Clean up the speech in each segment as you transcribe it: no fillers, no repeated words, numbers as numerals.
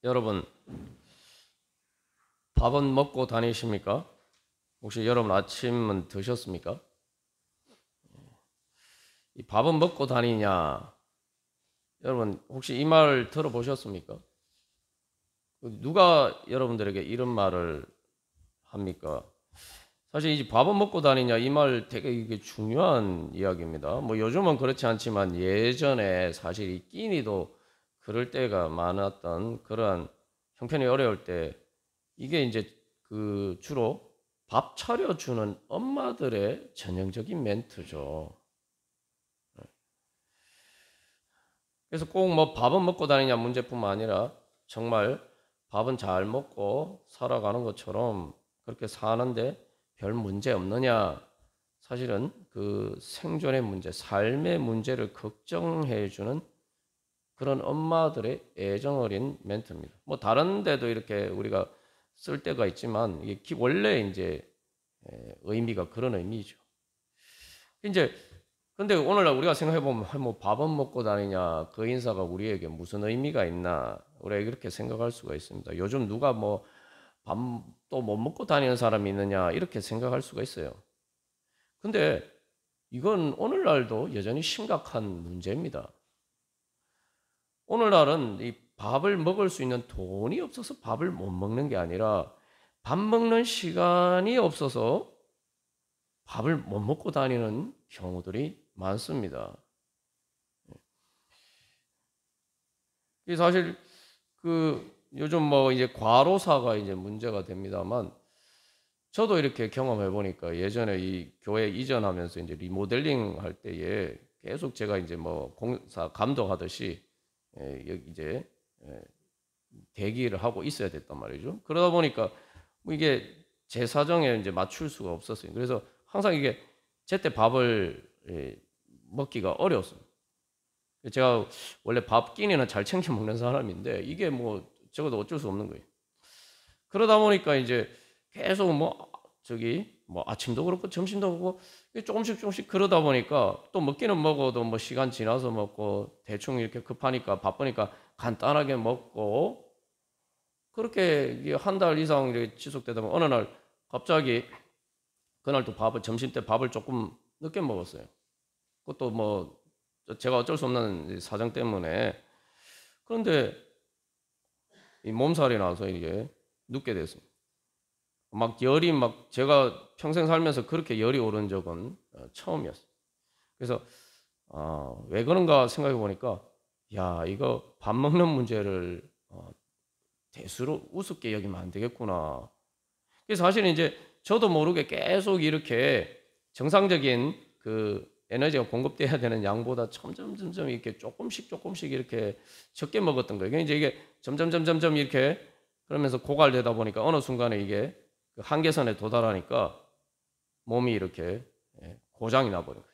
여러분, 밥은 먹고 다니십니까? 혹시 여러분 아침은 드셨습니까? 이 밥은 먹고 다니냐? 여러분 혹시 이 말 들어보셨습니까? 누가 여러분들에게 이런 말을 합니까? 사실 이 밥은 먹고 다니냐 이 말 되게 이게 중요한 이야기입니다. 뭐 요즘은 그렇지 않지만 예전에 사실 이 끼니도 그럴 때가 많았던 그러한 형편이 어려울 때 이게 이제 그 주로 밥 차려주는 엄마들의 전형적인 멘트죠. 그래서 꼭 뭐 밥은 먹고 다니냐 문제뿐만 아니라 정말 밥은 잘 먹고 살아가는 것처럼 그렇게 사는데 별 문제 없느냐. 사실은 그 생존의 문제, 삶의 문제를 걱정해주는 그런 엄마들의 애정 어린 멘트입니다. 뭐 다른 데도 이렇게 우리가 쓸 때가 있지만 이게 원래 이제 의미가 그런 의미죠. 이제 근데 오늘날 우리가 생각해 보면 뭐 밥은 먹고 다니냐 그 인사가 우리에게 무슨 의미가 있나 우리가 이렇게 생각할 수가 있습니다. 요즘 누가 뭐 밥도 못 먹고 다니는 사람이 있느냐 이렇게 생각할 수가 있어요. 근데 이건 오늘날도 여전히 심각한 문제입니다. 오늘날은 이 밥을 먹을 수 있는 돈이 없어서 밥을 못 먹는 게 아니라 밥 먹는 시간이 없어서 밥을 못 먹고 다니는 경우들이 많습니다. 이 사실 그 요즘 뭐 이제 과로사가 이제 문제가 됩니다만 저도 이렇게 경험해 보니까 예전에 이 교회 이전하면서 이제 리모델링 할 때에 계속 제가 이제 뭐 공사 감독하듯이 여기 이제 대기를 하고 있어야 됐단 말이죠. 그러다 보니까 뭐 이게 제 사정에 이제 맞출 수가 없었어요. 그래서 항상 이게 제때 밥을 먹기가 어려웠어요. 제가 원래 밥 끼니는 잘 챙겨 먹는 사람인데 이게 뭐 적어도 어쩔 수 없는 거예요. 그러다 보니까 이제 계속 뭐 저기 뭐 아침도 그렇고 점심도 그렇고 조금씩 조금씩 그러다 보니까 또 먹기는 먹어도 뭐 시간 지나서 먹고 대충 이렇게 급하니까 바쁘니까 간단하게 먹고 그렇게 한 달 이상 이렇게 지속되다 보면 어느 날 갑자기 그날 또 밥을 점심 때 밥을 조금 늦게 먹었어요. 그것도 뭐 제가 어쩔 수 없는 사정 때문에 그런데 이 몸살이 나서 이게 눕게 됐습니다. 막 열이 막 제가 평생 살면서 그렇게 열이 오른 적은 처음이었어요. 그래서 왜 그런가 생각해 보니까 야 이거 밥 먹는 문제를 대수로 우습게 여기면 안 되겠구나. 그래서 사실은 이제 저도 모르게 계속 이렇게 정상적인 그 에너지가 공급돼야 되는 양보다 점점 이렇게 조금씩 이렇게 적게 먹었던 거예요. 그러니까 이제 이게 점점 이렇게 그러면서 고갈되다 보니까 어느 순간에 이게 그 한계선에 도달하니까 몸이 이렇게 고장이 나버린 거죠.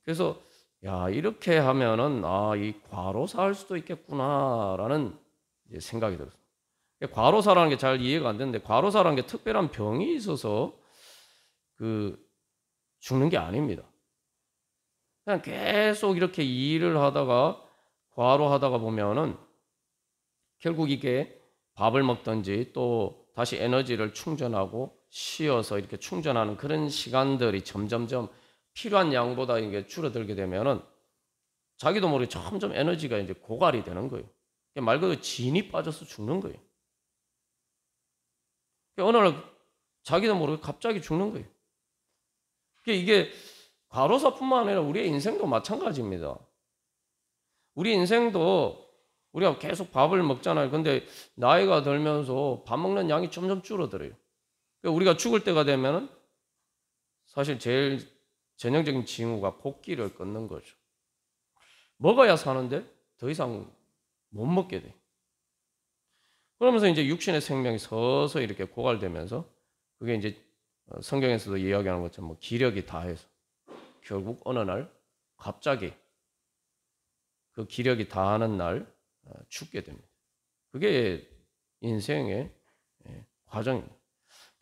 그래서 야 이렇게 하면은 이 과로사할 수도 있겠구나라는 생각이 들었어요. 과로사라는 게 잘 이해가 안 되는데 과로사라는 게 특별한 병이 있어서 그 죽는 게 아닙니다. 그냥 계속 이렇게 일을 하다가 과로하다가 보면은 결국 이게 밥을 먹든지 또 다시 에너지를 충전하고 쉬어서 이렇게 충전하는 그런 시간들이 점점점 필요한 양보다 이게 줄어들게 되면은 자기도 모르게 점점 에너지가 이제 고갈이 되는 거예요. 말 그대로 진이 빠져서 죽는 거예요. 어느 날 자기도 모르게 갑자기 죽는 거예요. 이게 과로사뿐만 아니라 우리의 인생도 마찬가지입니다. 우리 인생도 우리가 계속 밥을 먹잖아요. 근데 나이가 들면서 밥 먹는 양이 점점 줄어들어요. 우리가 죽을 때가 되면 사실 제일 전형적인 징후가 곡기를 끊는 거죠. 먹어야 사는데 더 이상 못 먹게 돼. 그러면서 이제 육신의 생명이 서서히 이렇게 고갈되면서 그게 이제 성경에서도 이야기하는 것처럼 뭐 기력이 다해서 결국 어느 날 갑자기 그 기력이 다하는 날 죽게 됩니다. 그게 인생의 과정입니다.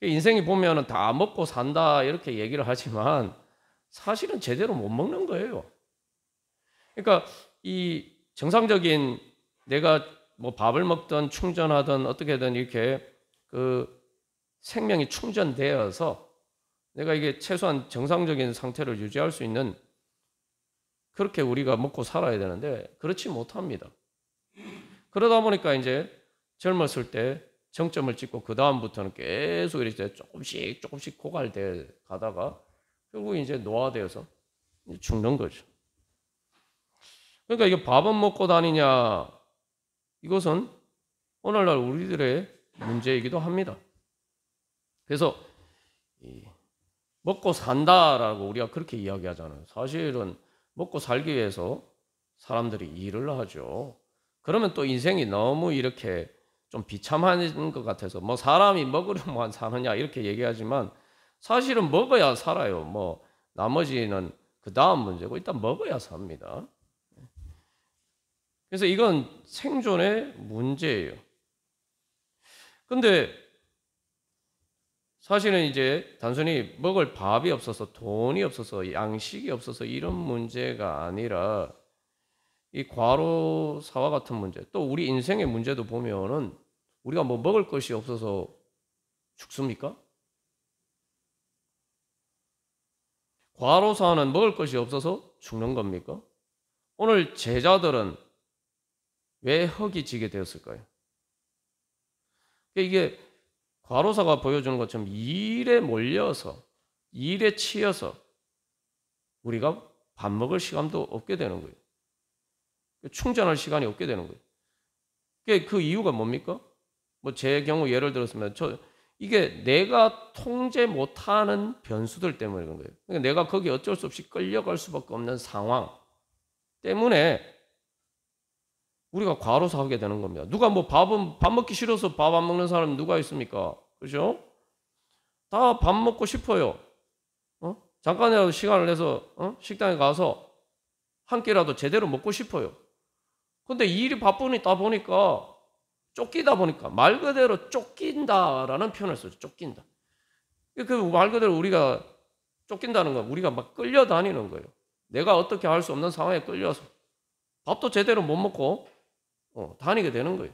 인생이 보면은 다 먹고 산다 이렇게 얘기를 하지만 사실은 제대로 못 먹는 거예요. 그러니까 이 정상적인 내가 뭐 밥을 먹든 충전하든 어떻게든 이렇게 그 생명이 충전되어서 내가 이게 최소한 정상적인 상태를 유지할 수 있는 그렇게 우리가 먹고 살아야 되는데 그렇지 못합니다. 그러다 보니까 이제 젊었을 때 정점을 찍고 그 다음부터는 계속 이렇게 조금씩 고갈돼 가다가 결국 이제 노화되어서 죽는 거죠. 그러니까 이게 밥은 먹고 다니냐 이것은 오늘날 우리들의 문제이기도 합니다. 그래서 먹고 산다라고 우리가 그렇게 이야기하잖아요. 사실은 먹고 살기 위해서 사람들이 일을 하죠. 그러면 또 인생이 너무 이렇게 좀 비참한 것 같아서 뭐 사람이 먹으려만 사느냐 이렇게 얘기하지만 사실은 먹어야 살아요. 뭐 나머지는 그 다음 문제고 일단 먹어야 삽니다. 그래서 이건 생존의 문제예요. 근데 사실은 이제 단순히 먹을 밥이 없어서 돈이 없어서 양식이 없어서 이런 문제가 아니라 이 과로사와 같은 문제, 또 우리 인생의 문제도 보면은 우리가 뭐 먹을 것이 없어서 죽습니까? 과로사는 먹을 것이 없어서 죽는 겁니까? 오늘 제자들은 왜 흙이 지게 되었을까요? 이게 과로사가 보여주는 것처럼 일에 몰려서 일에 치여서 우리가 밥 먹을 시간도 없게 되는 거예요. 충전할 시간이 없게 되는 거예요. 그 이유가 뭡니까? 뭐 제 경우 예를 들었으면 이게 내가 통제 못하는 변수들 때문에 그런 거예요. 그러니까 내가 거기 어쩔 수 없이 끌려갈 수밖에 없는 상황 때문에 우리가 과로사하게 되는 겁니다. 누가 뭐 밥 먹기 싫어서 밥 안 먹는 사람 누가 있습니까? 그죠? 다 밥 먹고 싶어요. 잠깐이라도 시간을 내서 식당에 가서 한 끼라도 제대로 먹고 싶어요. 근데 일이 바쁘다 보니까 쫓기다 보니까 말 그대로 쫓긴다라는 표현을 써요. 쫓긴다. 그 말 그대로 우리가 쫓긴다는 건 우리가 막 끌려다니는 거예요. 내가 어떻게 할 수 없는 상황에 끌려서 밥도 제대로 못 먹고 다니게 되는 거예요.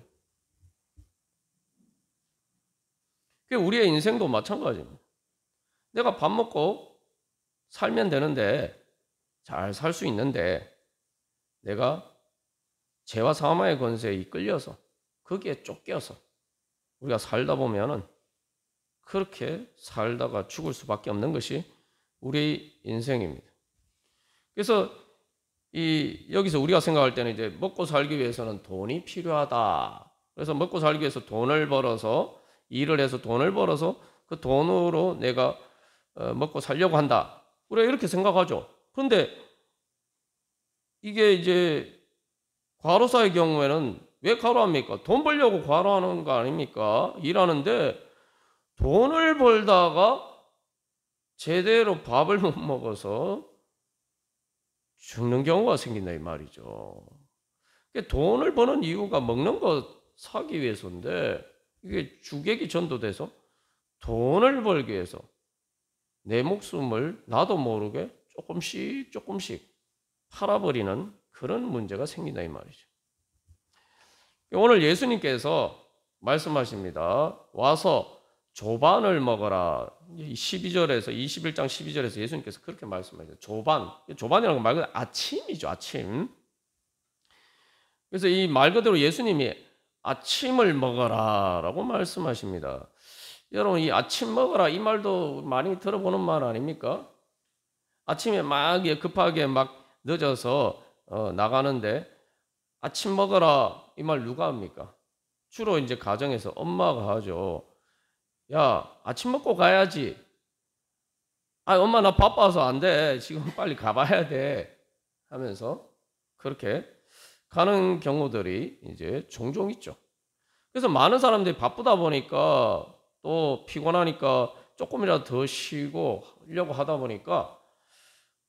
우리의 인생도 마찬가지입니다. 내가 밥 먹고 살면 되는데 잘 살 수 있는데 내가 죄와 사망의 권세에 이끌려서 거기에 쫓겨서 우리가 살다 보면은 그렇게 살다가 죽을 수밖에 없는 것이 우리 인생입니다. 그래서 여기서 우리가 생각할 때는 이제 먹고 살기 위해서는 돈이 필요하다. 그래서 먹고 살기 위해서 돈을 벌어서 일을 해서 돈을 벌어서 그 돈으로 내가 먹고 살려고 한다. 우리가 이렇게 생각하죠. 그런데 이게 이제 과로사의 경우에는 왜 과로합니까? 돈 벌려고 과로하는 거 아닙니까? 일하는데 돈을 벌다가 제대로 밥을 못 먹어서 죽는 경우가 생긴다 이 말이죠. 돈을 버는 이유가 먹는 거 사기 위해서인데 이게 주객이 전도돼서 돈을 벌기 위해서 내 목숨을 나도 모르게 조금씩 팔아버리는 그런 문제가 생긴다 이 말이죠. 오늘 예수님께서 말씀하십니다. 와서 조반을 먹어라. 12절에서 21장 12절에서 예수님께서 그렇게 말씀하셨어요. 조반이라는 건 말 그대로 아침이죠. 아침. 그래서 이 말 그대로 예수님이 아침을 먹어라라고 말씀하십니다. 여러분 이 아침 먹어라 이 말도 많이 들어보는 말 아닙니까? 아침에 막 급하게 막 늦어서 나가는데 아침 먹어라 이 말 누가 합니까? 주로 이제 가정에서 엄마가 하죠. 야 아침 먹고 가야지. 아 엄마 나 바빠서 안 돼. 지금 빨리 가봐야 돼. 하면서 그렇게 가는 경우들이 이제 종종 있죠. 그래서 많은 사람들이 바쁘다 보니까 또 피곤하니까 조금이라도 더 쉬고 하려고 하다 보니까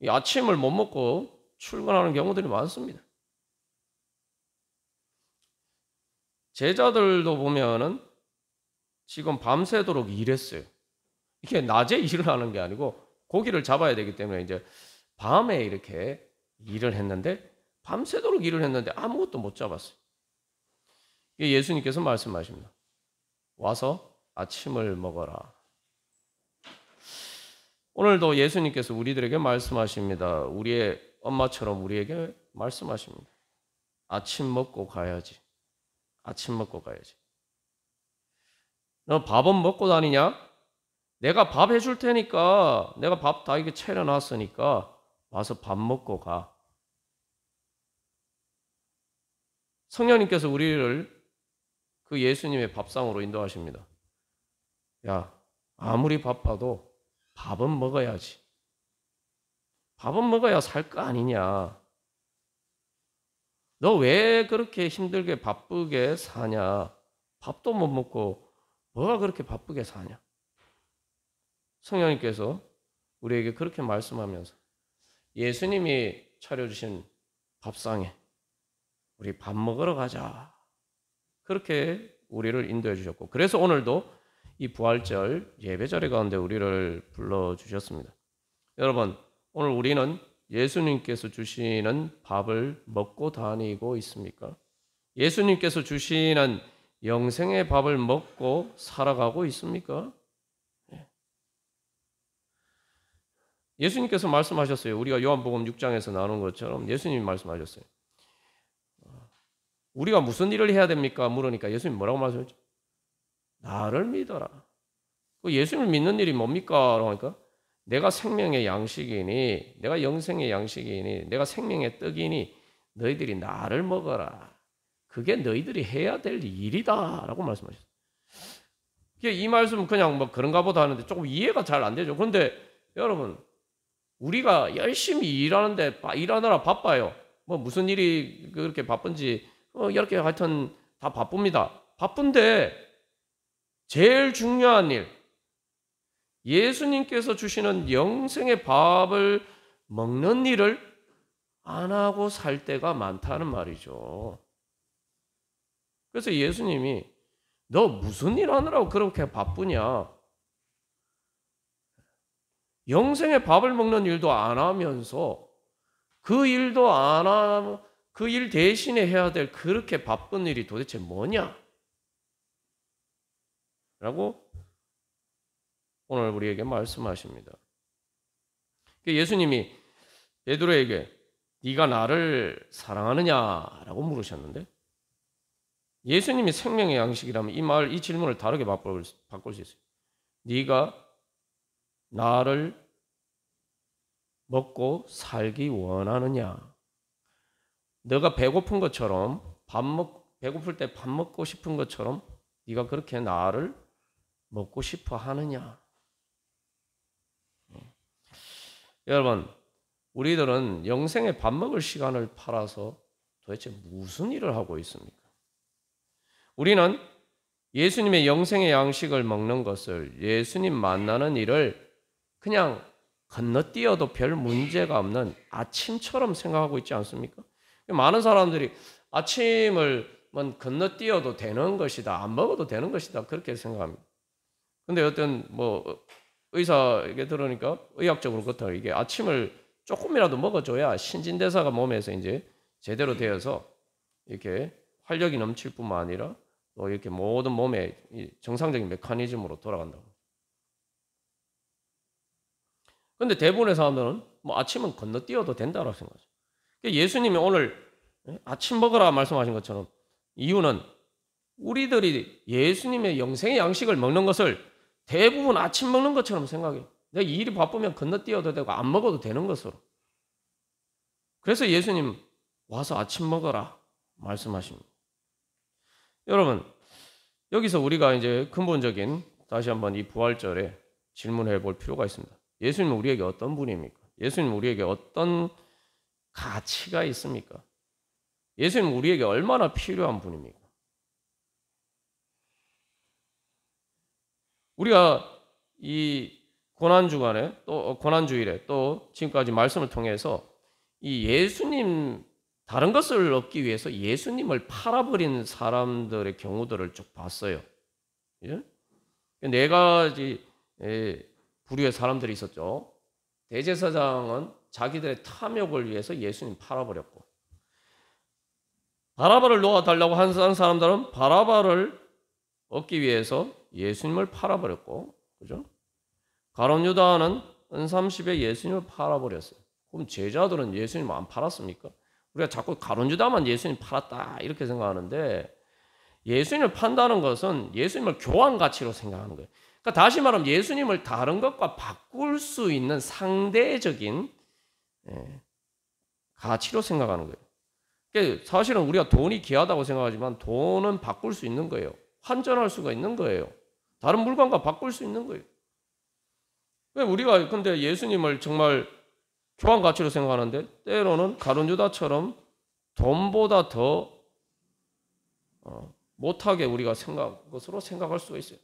이 아침을 못 먹고 출근하는 경우들이 많습니다. 제자들도 보면은 지금 밤새도록 일했어요. 이게 낮에 일을 하는 게 아니고 고기를 잡아야 되기 때문에 이제 밤에 이렇게 일을 했는데 밤새도록 일을 했는데 아무것도 못 잡았어요. 예수님께서 말씀하십니다. 와서 아침을 먹어라. 오늘도 예수님께서 우리들에게 말씀하십니다. 우리의 엄마처럼 우리에게 말씀하십니다. 아침 먹고 가야지. 아침 먹고 가야지. 너 밥은 먹고 다니냐? 내가 밥 해줄 테니까, 내가 밥 다 이렇게 차려놨으니까 와서 밥 먹고 가. 성령님께서 우리를 그 예수님의 밥상으로 인도하십니다. 야, 아무리 바빠도 밥은 먹어야지. 밥은 먹어야 살 거 아니냐. 너 왜 그렇게 힘들게 바쁘게 사냐? 밥도 못 먹고 뭐가 그렇게 바쁘게 사냐? 성령님께서 우리에게 그렇게 말씀하면서 예수님이 차려주신 밥상에 우리 밥 먹으러 가자. 그렇게 우리를 인도해 주셨고, 그래서 오늘도 이 부활절 예배자리 가운데 우리를 불러주셨습니다. 여러분, 오늘 우리는 예수님께서 주시는 밥을 먹고 다니고 있습니까? 예수님께서 주시는 영생의 밥을 먹고 살아가고 있습니까? 예수님께서 말씀하셨어요. 우리가 요한복음 6장에서 나오는 것처럼 예수님이 말씀하셨어요. 우리가 무슨 일을 해야 됩니까? 물으니까 예수님 뭐라고 말씀하셨죠? 나를 믿어라. 그 예수님을 믿는 일이 뭡니까? 그러니까 내가 생명의 양식이니, 내가 영생의 양식이니, 내가 생명의 떡이니 너희들이 나를 먹어라. 그게 너희들이 해야 될 일이다 라고 말씀하셨어요. 이 말씀은 그냥 뭐 그런가 보다 하는데 조금 이해가 잘 안 되죠. 그런데 여러분, 우리가 열심히 일하느라 바빠요. 뭐 무슨 일이 그렇게 바쁜지 이렇게 하여튼 다 바쁩니다. 바쁜데 제일 중요한 일, 예수님께서 주시는 영생의 밥을 먹는 일을 안 하고 살 때가 많다는 말이죠. 그래서 예수님이 너 무슨 일 하느라고 그렇게 바쁘냐? 영생의 밥을 먹는 일도 안 하면서 그 일도 안 하면 그 일 대신에 해야 될 그렇게 바쁜 일이 도대체 뭐냐? 라고 오늘 우리에게 말씀하십니다. 예수님이 베드로에게 네가 나를 사랑하느냐라고 물으셨는데, 예수님이 생명의 양식이라면 이 질문을 다르게 바꿀 수 있어요. 네가 나를 먹고 살기 원하느냐? 너가 배고픈 것처럼 배고플 때 밥 먹고 싶은 것처럼 네가 그렇게 나를 먹고 싶어 하느냐? 여러분, 우리들은 영생의 밥 먹을 시간을 팔아서 도대체 무슨 일을 하고 있습니까? 우리는 예수님의 영생의 양식을 먹는 것을, 예수님 만나는 일을 그냥 건너뛰어도 별 문제가 없는 아침처럼 생각하고 있지 않습니까? 많은 사람들이 아침을 건너뛰어도 되는 것이다, 안 먹어도 되는 것이다, 그렇게 생각합니다. 근데 어떤 의사에게 들으니까 의학적으로 그렇다. 이게 아침을 조금이라도 먹어줘야 신진대사가 몸에서 이제 제대로 되어서 이렇게 활력이 넘칠 뿐만 아니라 또 이렇게 모든 몸의 정상적인 메커니즘으로 돌아간다고. 근데 대부분의 사람들은 아침은 건너뛰어도 된다고 생각하죠. 예수님이 오늘 아침 먹으라 말씀하신 것처럼 이유는 우리들이 예수님의 영생의 양식을 먹는 것을 대부분 아침 먹는 것처럼 생각해요. 내가 일이 바쁘면 건너뛰어도 되고 안 먹어도 되는 것으로. 그래서 예수님 와서 아침 먹어라 말씀하십니다. 여러분, 여기서 우리가 이제 근본적인 다시 한번 이 부활절에 질문해 볼 필요가 있습니다. 예수님은 우리에게 어떤 분입니까? 예수님은 우리에게 어떤 가치가 있습니까? 예수님은 우리에게 얼마나 필요한 분입니까? 우리가 이 고난주간에 또 고난주일에 또 지금까지 말씀을 통해서 이 예수님 다른 것을 얻기 위해서 예수님을 팔아버린 사람들의 경우들을 쭉 봤어요. 예? 네 가지 부류의 사람들이 있었죠. 대제사장은 자기들의 탐욕을 위해서 예수님 팔아버렸고, 바라바를 놓아달라고 한 사람들은 바라바를 얻기 위해서 예수님을 팔아버렸고, 그죠? 가룟 유다는 은삼십에 예수님을 팔아버렸어요. 그럼 제자들은 예수님을 안 팔았습니까? 우리가 자꾸 가룟 유다만 예수님 팔았다 이렇게 생각하는데, 예수님을 판다는 것은 예수님을 교환 가치로 생각하는 거예요. 그러니까 다시 말하면 예수님을 다른 것과 바꿀 수 있는 상대적인 가치로 생각하는 거예요. 그러니까 사실은 우리가 돈이 귀하다고 생각하지만 돈은 바꿀 수 있는 거예요. 환전할 수가 있는 거예요. 다른 물건과 바꿀 수 있는 거예요. 우리가 근데 예수님을 정말 교환 가치로 생각하는데 때로는 가룟 유다처럼 돈보다 더 못하게 우리가 것으로 생각할 수가 있어요.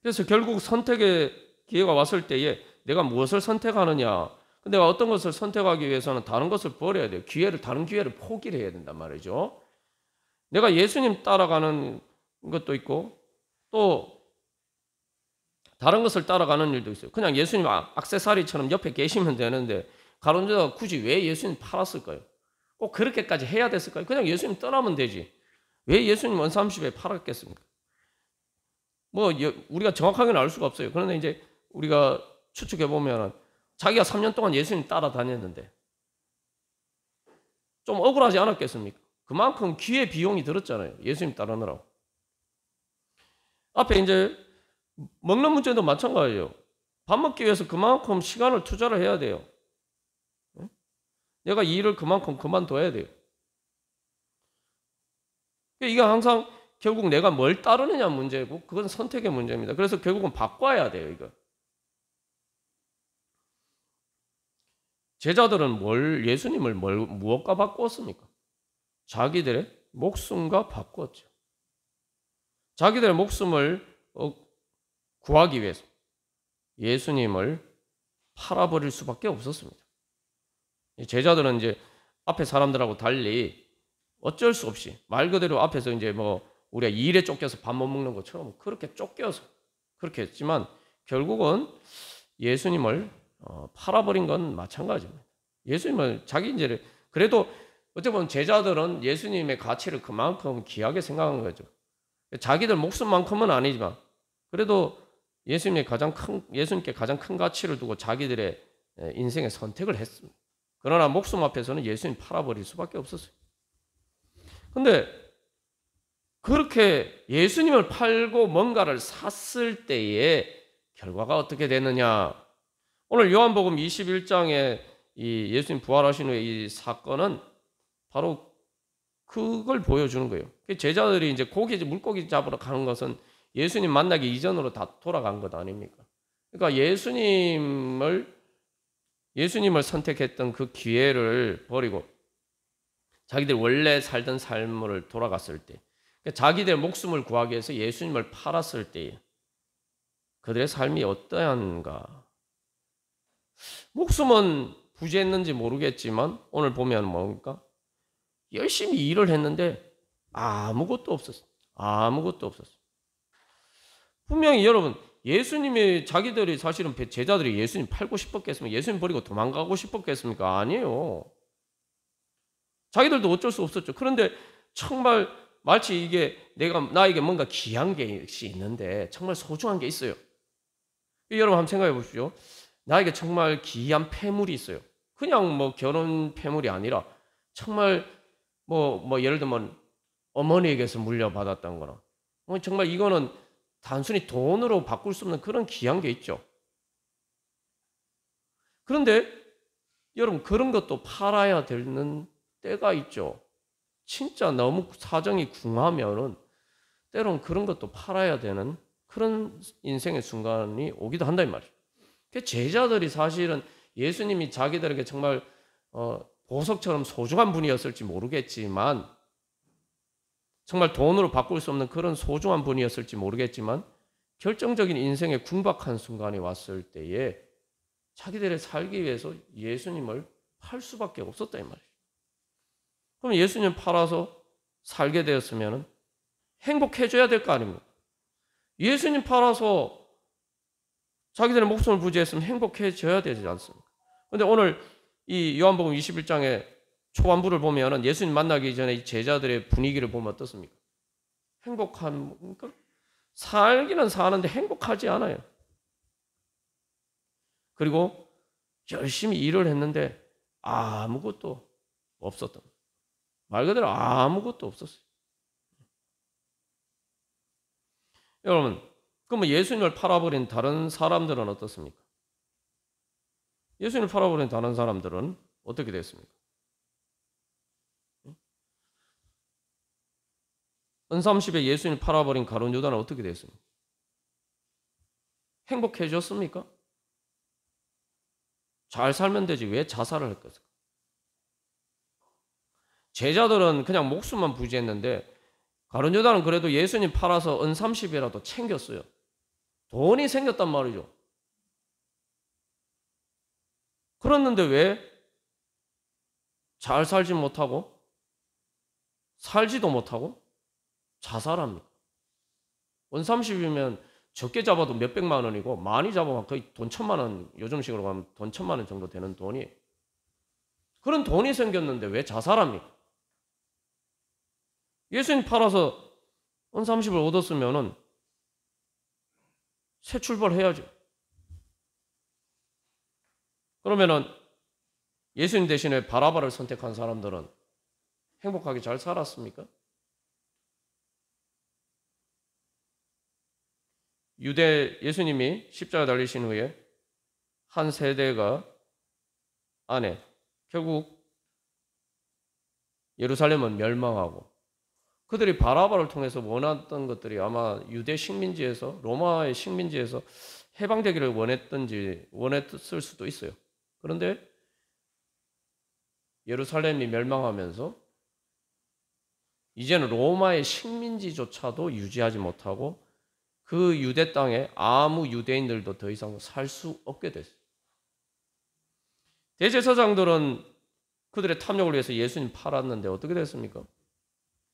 그래서 결국 선택의 기회가 왔을 때에 내가 무엇을 선택하느냐. 내가 어떤 것을 선택하기 위해서는 다른 것을 버려야 돼요. 다른 기회를 포기를 해야 된단 말이죠. 내가 예수님 따라가는 것도 있고 또 다른 것을 따라가는 일도 있어요. 그냥 예수님 액세서리처럼 옆에 계시면 되는데 가룟 유다가 굳이 왜 예수님 팔았을까요? 꼭 그렇게까지 해야 됐을까요? 그냥 예수님 떠나면 되지. 왜 예수님 은삼십에 팔았겠습니까? 우리가 정확하게는 알 수가 없어요. 그런데 이제 우리가 추측해 보면 자기가 3년 동안 예수님 따라다녔는데 좀 억울하지 않았겠습니까? 그만큼 기회 비용이 들었잖아요. 예수님 따르느라고. 앞에 이제 먹는 문제도 마찬가지예요. 밥 먹기 위해서 그만큼 시간을 투자를 해야 돼요. 내가 이 일을 그만큼 그만둬야 돼요. 이게 항상 결국 내가 뭘 따르느냐 문제고 그건 선택의 문제입니다. 그래서 결국은 바꿔야 돼요. 이거. 제자들은 예수님을 무엇과 바꾸었습니까? 자기들의 목숨과 바꾸었죠. 자기들의 목숨을 구하기 위해서 예수님을 팔아버릴 수밖에 없었습니다. 제자들은 이제 앞에 사람들하고 달리 어쩔 수 없이 말 그대로 앞에서 이제 우리가 일에 쫓겨서 밥 못 먹는 것처럼 그렇게 쫓겨서 그렇게 했지만 결국은 예수님을 팔아버린 건 마찬가지입니다. 예수님을 그래도 어떻게 보면 제자들은 예수님의 가치를 그만큼 귀하게 생각한 거죠. 자기들 목숨만큼은 아니지만 그래도 예수님께 가장 큰 가치를 두고 자기들의 인생의 선택을 했습니다. 그러나 목숨 앞에서는 예수님 팔아버릴 수밖에 없었어요. 근데 그렇게 예수님을 팔고 뭔가를 샀을 때의 결과가 어떻게 되느냐? 오늘 요한복음 21장에 이 예수님 부활하신 후에 이 사건은 바로 그걸 보여주는 거예요. 제자들이 이제 물고기 잡으러 가는 것은 예수님 만나기 이전으로 다 돌아간 것 아닙니까? 그러니까 예수님을 선택했던 그 기회를 버리고 자기들 원래 살던 삶을 돌아갔을 때, 자기들 목숨을 구하기 위해서 예수님을 팔았을 때 그들의 삶이 어떠한가? 목숨은 부지했는지 모르겠지만 오늘 보면 뭡니까? 열심히 일을 했는데 아무것도 없었어요. 아무것도 없었어요. 분명히 여러분 예수님이 자기들이 사실은 제자들이 예수님 팔고 싶었겠습니까? 예수님 버리고 도망가고 싶었겠습니까? 아니에요. 자기들도 어쩔 수 없었죠. 그런데 정말 마치 이게 나에게 뭔가 귀한 것이 있는데 정말 소중한 게 있어요. 여러분 한번 생각해 보십시오. 나에게 정말 귀한 폐물이 있어요. 그냥 결혼 폐물이 아니라 정말 예를 들면 어머니에게서 물려받았던 거나 정말 이거는 단순히 돈으로 바꿀 수 없는 그런 귀한 게 있죠. 그런데 여러분 그런 것도 팔아야 되는 때가 있죠. 진짜 너무 사정이 궁하면은 때로는 그런 것도 팔아야 되는 그런 인생의 순간이 오기도 한다 이 말이에요. 제자들이 사실은 예수님이 자기들에게 정말 보석처럼 소중한 분이었을지 모르겠지만 정말 돈으로 바꿀 수 없는 그런 소중한 분이었을지 모르겠지만 결정적인 인생의 궁박한 순간이 왔을 때에 자기들의 살기 위해서 예수님을 팔 수밖에 없었다 이 말이에요. 그럼 예수님 팔아서 살게 되었으면 행복해져야 될 거 아닙니까? 예수님 팔아서 자기들의 목숨을 부지했으면 행복해져야 되지 않습니까? 그런데 오늘 이 요한복음 21장에 초반부를 보면은 예수님 만나기 전에 이 제자들의 분위기를 보면 어떻습니까? 그러니까 살기는 사는데 행복하지 않아요. 그리고 열심히 일을 했는데 아무것도 없었던, 말 그대로 아무것도 없었어요. 여러분, 그러면 예수님을 팔아버린 다른 사람들은 어떻습니까? 예수님을 팔아버린 다른 사람들은 어떻게 됐습니까? 은삼십에 예수님을 팔아버린 가룟 유다는 어떻게 됐습니까? 행복해졌습니까? 잘 살면 되지 왜 자살을 했겠어요? 제자들은 그냥 목숨만 부지했는데 가룟 유다는 그래도 예수님 팔아서 은삼십이라도 챙겼어요. 돈이 생겼단 말이죠. 그랬는데 왜 잘 살지 못하고 살지도 못하고 자살합니까? 은삼십이면 적게 잡아도 몇백만 원이고 많이 잡아면 거의 돈 1,000만 원, 요즘식으로 가면 돈 1,000만 원 정도 되는 돈이, 그런 돈이 생겼는데 왜 자살합니까? 예수님 팔아서 은삼십을 얻었으면은 새 출발해야죠. 그러면은 예수님 대신에 바라바를 선택한 사람들은 행복하게 잘 살았습니까? 유대 예수님이 십자가 달리신 후에 한 세대가 안에 결국 예루살렘은 멸망하고 그들이 바라바를 통해서 원했던 것들이 아마 유대 식민지에서 로마의 식민지에서 해방되기를 원했을 수도 있어요. 그런데 예루살렘이 멸망하면서 이제는 로마의 식민지조차도 유지하지 못하고 그 유대 땅에 아무 유대인들도 더 이상 살 수 없게 됐어요. 대제사장들은 그들의 탐욕을 위해서 예수님 팔았는데 어떻게 됐습니까?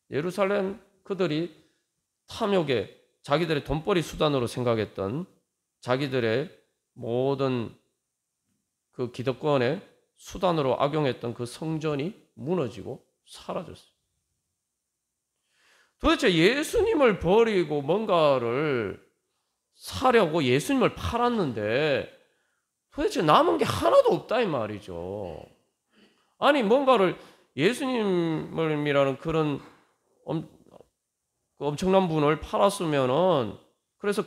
예루살렘 그들이 탐욕에 자기들의 돈벌이 수단으로 생각했던 자기들의 모든 그 기득권의 수단으로 악용했던 그 성전이 무너지고 사라졌어요. 도대체 예수님을 버리고 뭔가를 사려고 예수님을 팔았는데 도대체 남은 게 하나도 없다 이 말이죠. 아니 뭔가를 예수님이라는 그런 엄청난 분을 팔았으면은 그래서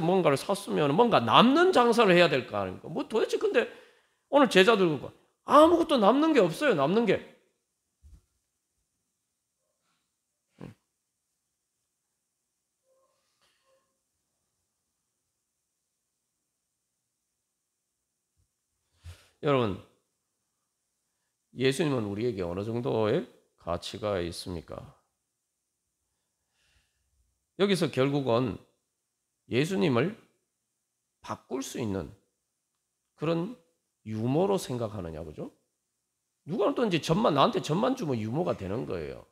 뭔가를 샀으면 뭔가 남는 장사를 해야 될 거 아닙니까? 뭐 도대체 근데 오늘 제자들 아무것도 남는 게 없어요. 남는 게. 여러분, 예수님은 우리에게 어느 정도의 가치가 있습니까? 여기서 결국은 예수님을 바꿀 수 있는 그런 유머로 생각하느냐, 그죠? 누가 또 이제 나한테 전만 주면 유머가 되는 거예요.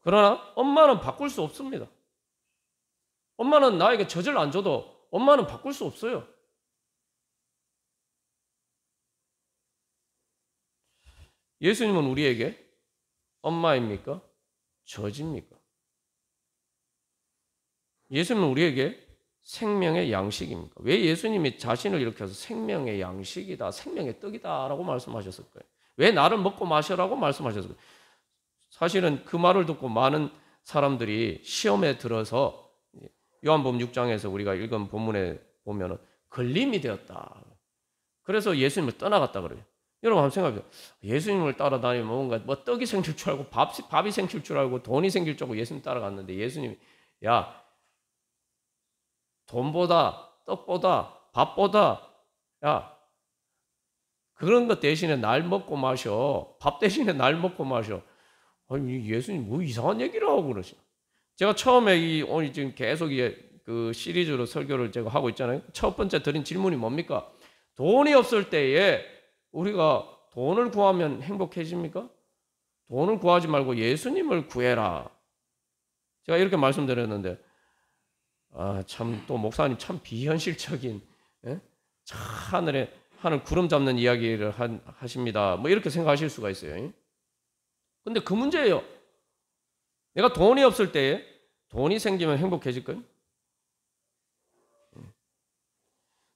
그러나 엄마는 바꿀 수 없습니다. 엄마는 나에게 젖을 안 줘도 엄마는 바꿀 수 없어요. 예수님은 우리에게 엄마입니까? 젖입니까? 예수님은 우리에게 생명의 양식입니까? 왜 예수님이 자신을 일으켜서 생명의 양식이다, 생명의 떡이다 라고 말씀하셨을까요? 왜 나를 먹고 마셔라고 말씀하셨을까요? 사실은 그 말을 듣고 많은 사람들이 시험에 들어서 요한복음 6장에서 우리가 읽은 본문에 보면 걸림이 되었다. 그래서 예수님을 떠나갔다 그래요. 여러분 한번 생각해요. 예수님을 따라다니면 뭔가 뭐 떡이 생길 줄 알고 밥이 생길 줄 알고 돈이 생길 줄 알고 예수님 따라갔는데 예수님이 야 돈보다 떡보다 밥보다 야 그런 것 대신에 날 먹고 마셔. 밥 대신에 날 먹고 마셔. 아니 예수님 뭐 이상한 얘기를 하고 그러시. 제가 처음에 오늘 지금 계속 그 시리즈로 설교를 제가 하고 있잖아요. 첫 번째 드린 질문이 뭡니까? 돈이 없을 때에 우리가 돈을 구하면 행복해집니까? 돈을 구하지 말고 예수님을 구해라. 제가 이렇게 말씀드렸는데 참 또 목사님 참 비현실적인 참 하늘에 하는 구름 잡는 이야기를 하십니다. 뭐 이렇게 생각하실 수가 있어요. 근데 그 문제예요. 내가 돈이 없을 때에 돈이 생기면 행복해질까요?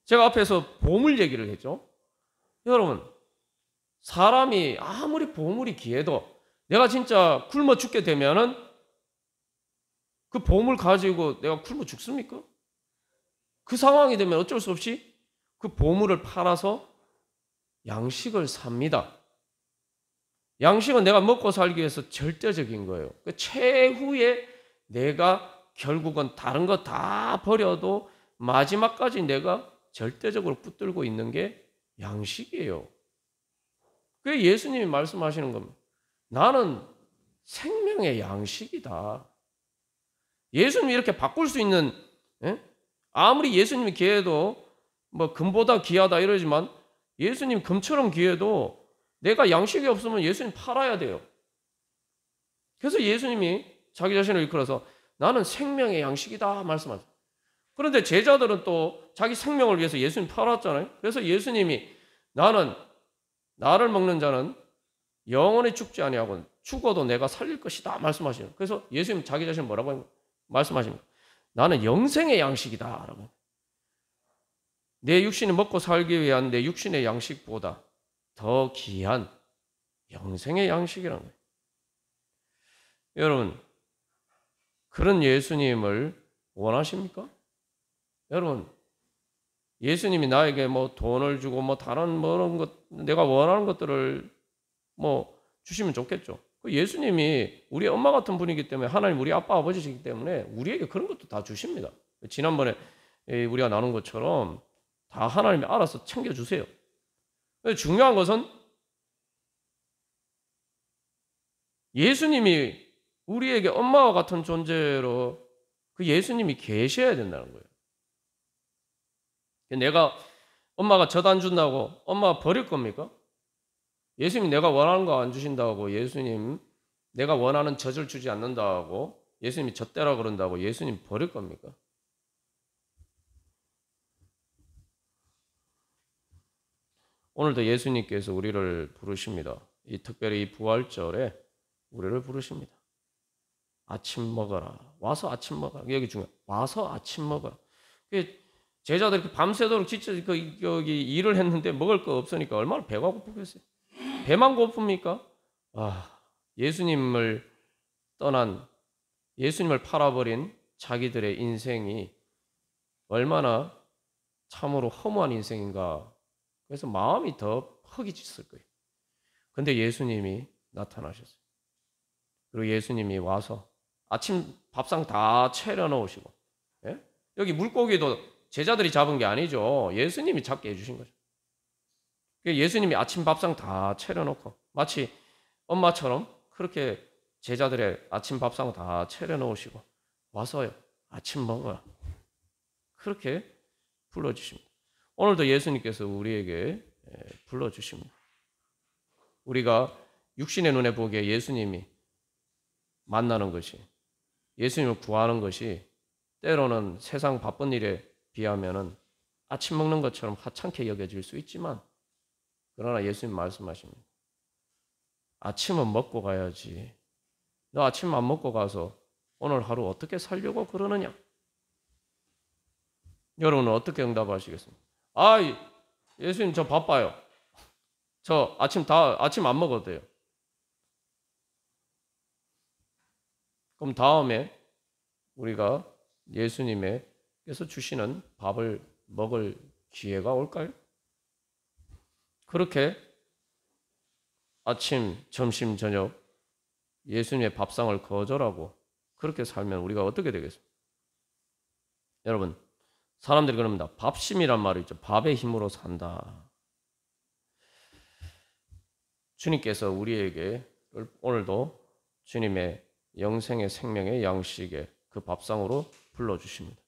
제가 앞에서 보물 얘기를 했죠. 여러분, 사람이 아무리 보물이 귀해도 내가 진짜 굶어 죽게 되면은 그 보물 가지고 내가 굶어 죽습니까? 그 상황이 되면 어쩔 수 없이 그 보물을 팔아서 양식을 삽니다. 양식은 내가 먹고 살기 위해서 절대적인 거예요. 그 최후에 내가 결국은 다른 거 다 버려도 마지막까지 내가 절대적으로 붙들고 있는 게 양식이에요. 그게 예수님이 말씀하시는 겁니다. 나는 생명의 양식이다. 예수님이 이렇게 바꿀 수 있는, 아무리 예수님이 귀해도 뭐 금보다 귀하다 이러지만 예수님 금처럼 귀해도 내가 양식이 없으면 예수님 팔아야 돼요. 그래서 예수님이 자기 자신을 일컬어서 나는 생명의 양식이다 말씀하셨어요. 그런데 제자들은 또 자기 생명을 위해서 예수님 팔았잖아요. 그래서 예수님이 나를 먹는 자는 영원히 죽지 아니하고 죽어도 내가 살릴 것이다 말씀하시는. 그래서 예수님 자기 자신 뭐라고 말씀하십니까? 나는 영생의 양식이다 라고. 내 육신을 먹고 살기 위한 내 육신의 양식보다 더 귀한 영생의 양식이라는 거예요. 여러분, 그런 예수님을 원하십니까? 여러분, 예수님이 나에게 뭐 돈을 주고 뭐 다른 그런 것, 내가 원하는 것들을 뭐 주시면 좋겠죠. 예수님이 우리 엄마 같은 분이기 때문에 하나님 우리 아빠 아버지시기 때문에 우리에게 그런 것도 다 주십니다. 지난번에 우리가 나눈 것처럼 다 하나님이 알아서 챙겨주세요. 중요한 것은 예수님이 우리에게 엄마와 같은 존재로 그 예수님이 계셔야 된다는 거예요. 내가 엄마가 젖 안 준다고 엄마가 버릴 겁니까? 예수님 내가 원하는 거 안 주신다고 예수님 내가 원하는 젖을 주지 않는다고 예수님이 젖대라 그런다고 예수님 버릴 겁니까? 오늘도 예수님께서 우리를 부르십니다. 특별히 이 부활절에 우리를 부르십니다. 아침 먹어라. 와서 아침 먹어라. 여기 중요해. 와서 아침 먹어라. 제자들이 밤새도록 진짜 여기 일을 했는데 먹을 거 없으니까 얼마나 배가 고프겠어요. 배만 고픕니까? 예수님을 떠난, 예수님을 팔아버린 자기들의 인생이 얼마나 참으로 허무한 인생인가. 그래서 마음이 더 허기졌을 거예요. 근데 예수님이 나타나셨어요. 그리고 예수님이 와서 아침 밥상 다 차려놓으시고, 예? 여기 물고기도 제자들이 잡은 게 아니죠. 예수님이 잡게 해주신 거죠. 예수님이 아침 밥상 다 차려놓고 마치 엄마처럼 그렇게 제자들의 아침 밥상 다 차려놓으시고 와서요. 아침 먹어라. 그렇게 불러주십니다. 오늘도 예수님께서 우리에게 불러주십니다. 우리가 육신의 눈에 보기에 예수님이 만나는 것이, 예수님을 구하는 것이 때로는 세상 바쁜 일에 비하면은 아침 먹는 것처럼 하찮게 여겨질 수 있지만, 그러나 예수님 말씀하십니다. 아침은 먹고 가야지. 너 아침 안 먹고 가서 오늘 하루 어떻게 살려고 그러느냐? 여러분은 어떻게 응답하시겠습니까? 예수님 저 바빠요. 저 아침 안 먹어도 돼요. 그럼 다음에 우리가 예수님께서 주시는 밥을 먹을 기회가 올까요? 그렇게 아침, 점심, 저녁 예수님의 밥상을 거절하고 그렇게 살면 우리가 어떻게 되겠습니까? 여러분, 사람들이 그럽니다. 밥심이란 말이 있죠. 밥의 힘으로 산다. 주님께서 우리에게 오늘도 주님의 영생의 생명의 양식의 그 밥상으로 불러주십니다.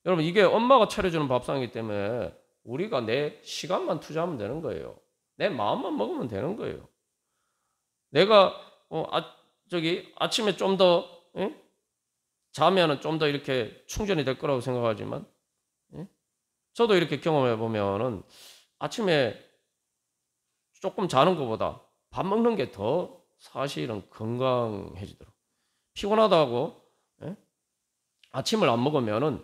여러분, 이게 엄마가 차려주는 밥상이기 때문에 우리가 내 시간만 투자하면 되는 거예요. 내 마음만 먹으면 되는 거예요. 내가 아침에 좀 더 자면은 좀 더 이렇게 충전이 될 거라고 생각하지만, 저도 이렇게 경험해 보면은 아침에 조금 자는 것보다 밥 먹는 게 더 사실은 건강해지더라고요. 피곤하다고 아침을 안 먹으면은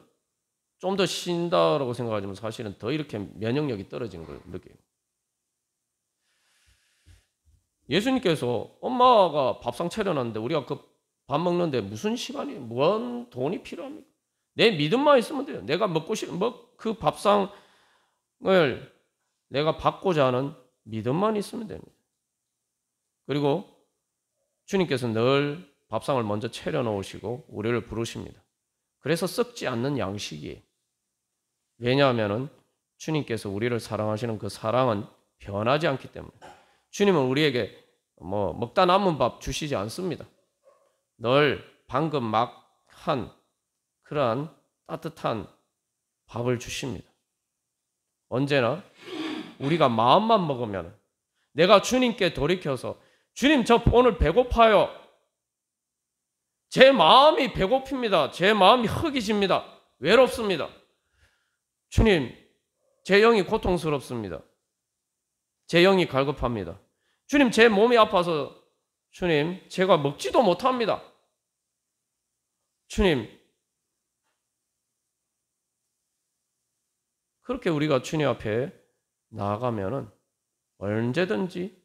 좀 더 쉰다라고 생각하지만 사실은 더 이렇게 면역력이 떨어지는 걸 느껴요. 예수님께서 엄마가 밥상 차려놨는데 우리가 그 밥 먹는데 무슨 시간이, 무한 돈이 필요합니까? 내 믿음만 있으면 돼요. 내가 먹고 싶은 그 밥상을 내가 받고자 하는 믿음만 있으면 됩니다. 그리고 주님께서 늘 밥상을 먼저 차려놓으시고 우리를 부르십니다. 그래서 썩지 않는 양식이에요. 왜냐하면 주님께서 우리를 사랑하시는 그 사랑은 변하지 않기 때문에. 주님은 우리에게 먹다 남은 밥 주시지 않습니다. 늘 방금 막 한 그러한 따뜻한 밥을 주십니다. 언제나 우리가 마음만 먹으면, 내가 주님께 돌이켜서 주님 저 오늘 배고파요. 제 마음이 배고픕니다. 제 마음이 허기집니다. 외롭습니다. 주님 제 영이 고통스럽습니다. 제 영이 갈급합니다. 주님 제 몸이 아파서 주님 제가 먹지도 못합니다. 주님, 그렇게 우리가 주님 앞에 나아가면은 언제든지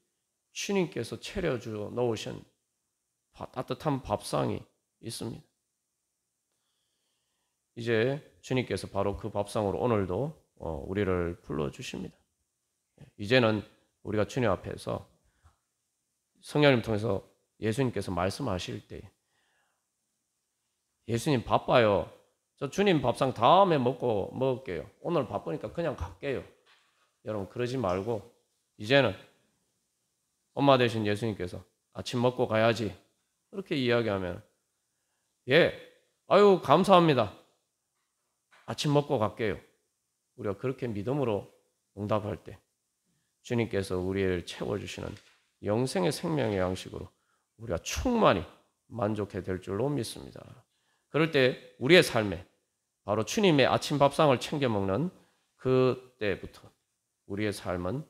주님께서 차려주어 놓으신 따뜻한 밥상이 있습니다. 이제 주님께서 바로 그 밥상으로 오늘도 우리를 불러주십니다. 이제는 우리가 주님 앞에서 성령님 통해서 예수님께서 말씀하실 때, 예수님 바빠요. 저 주님 밥상 다음에 먹을게요. 오늘 바쁘니까 그냥 갈게요. 여러분 그러지 말고 이제는 엄마 되신 예수님께서 아침 먹고 가야지 그렇게 이야기하면, 아유 감사합니다. 아침 먹고 갈게요. 우리가 그렇게 믿음으로 응답할 때 주님께서 우리를 채워주시는 영생의 생명의 양식으로 우리가 충만히 만족해 될 줄로 믿습니다. 그럴 때 우리의 삶에 바로 주님의 아침 밥상을 챙겨 먹는 그때부터 우리의 삶은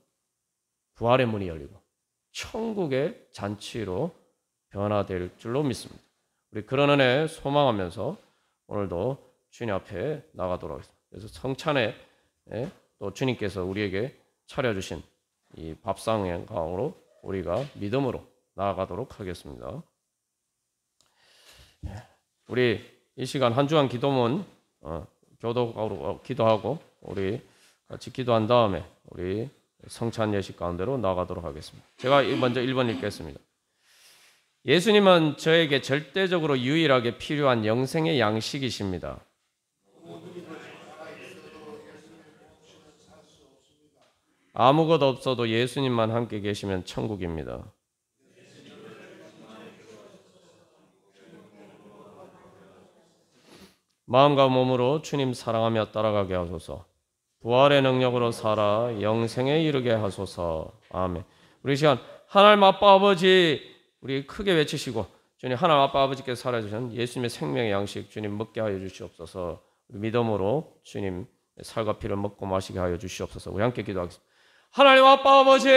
부활의 문이 열리고 천국의 잔치로 변화될 줄로 믿습니다. 우리 그런 은혜 소망하면서 오늘도 주님 앞에 나가도록 하겠습니다. 그래서 성찬에 또 주님께서 우리에게 차려주신 이 밥상의 강으로 우리가 믿음으로 나아가도록 하겠습니다. 우리 이 시간 한 주간 기도문 기도하고 우리 같이 기도한 다음에 우리 성찬 예식 가운데로 나가도록 하겠습니다. 제가 먼저 1번 읽겠습니다. 예수님은 저에게 절대적으로 유일하게 필요한 영생의 양식이십니다. 아무것도 없어도 예수님만 함께 계시면 천국입니다. 마음과 몸으로 주님 사랑하며 따라가게 하소서. 부활의 능력으로 살아 영생에 이르게 하소서. 아멘. 우리 시간 하나님 아빠 아버지 우리 크게 외치시고, 주님 하나님 아빠 아버지께서 살아주신 예수님의 생명의 양식 주님 먹게 하여 주시옵소서. 우리 믿음으로 주님 살과 피를 먹고 마시게 하여 주시옵소서. 우리 함께 기도하겠습니다. 하나님 아빠 아버지